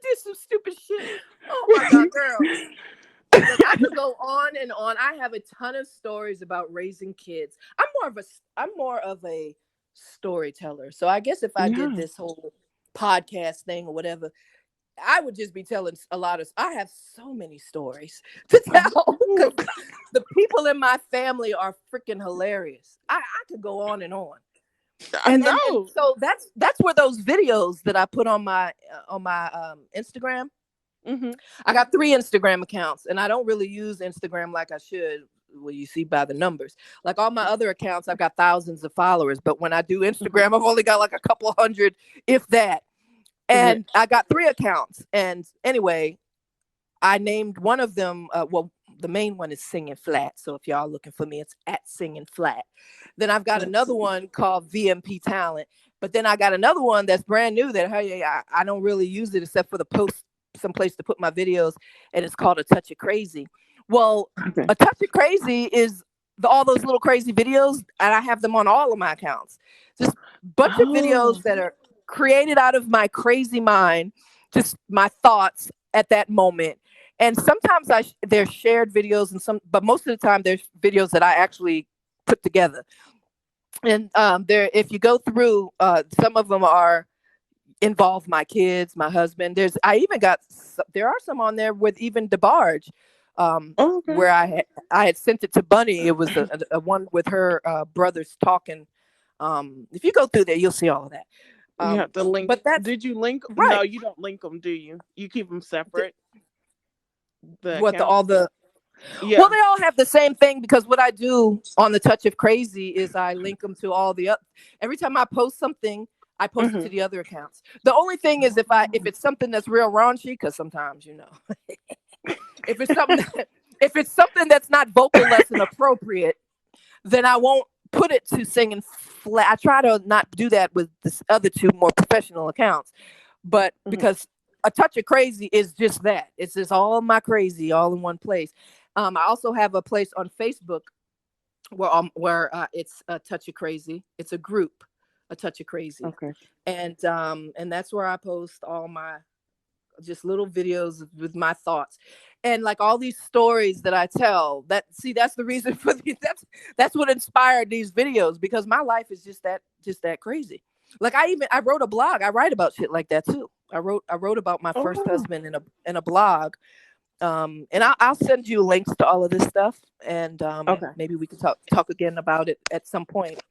did some stupid shit. Oh my God, girl. Look, I could go on and on. I have a ton of stories about raising kids. I'm more of a storyteller. So I guess if I did Yeah. this whole podcast thing or whatever, I would just be telling a lot of. I have so many stories to tell Oh, because the people in my family are freaking hilarious. I could go on and on. I And know. so that's where those videos that I put on my Instagram. Hmm. I got 3 Instagram accounts, and I don't really use Instagram like I should. Well, you see by the numbers. Like all my other accounts, I've got thousands of followers, but when I do Hmm. Instagram, I've only got like a couple hundred, if that. Yeah. And I got 3 accounts. And anyway, I named one of them. Well, the main one is Singing Flat. So if y'all looking for me, it's at Singing Flat. Then I've got Let's another see. one called VMP Talent. But then I got another one that's brand new that hey, I don't really use it except for the post someplace to put my videos, and it's called A Touch of Crazy. Well, Okay. A Touch of Crazy is all those little crazy videos, and I have them on all of my accounts. Just bunch of videos Oh, that are created out of my crazy mind, just my thoughts at that moment. And sometimes there's shared videos, and but most of the time there's videos that I actually put together. And there, if you go through, some of them are involve my kids, my husband. I even got there are some on there with even DeBarge, okay. where I had sent it to Bunny. It was a one with her brothers talking. If you go through there, you'll see all of that. You have to link. But that's Did you link? No, right. you don't link them, do you? You keep them separate, the What the accounts? all the Well, Yeah. they all have the same thing because what I do on the Touch of Crazy is I link them to all the every time I post something, I post it to Hmm. the other accounts. The only thing is if it's something that's real raunchy, because sometimes if it's something if it's something that's not vocal lesson appropriate, then I won't put it to Singing Flat. I try to not do that with the other two more professional accounts, but Hmm. because A Touch of Crazy is just that. It's just all my crazy all in one place. I also have a place on Facebook where it's A Touch of Crazy. It's a group, A Touch of Crazy, Okay. and that's where I post all my just little videos with my thoughts and like all these stories that I tell. That's the reason for that's what inspired these videos because my life is just that crazy. Like I wrote a blog. I write about shit like that too. I wrote about my first Oh, husband in a blog. And I'll send you links to all of this stuff, and okay. maybe we can talk again about it at some point.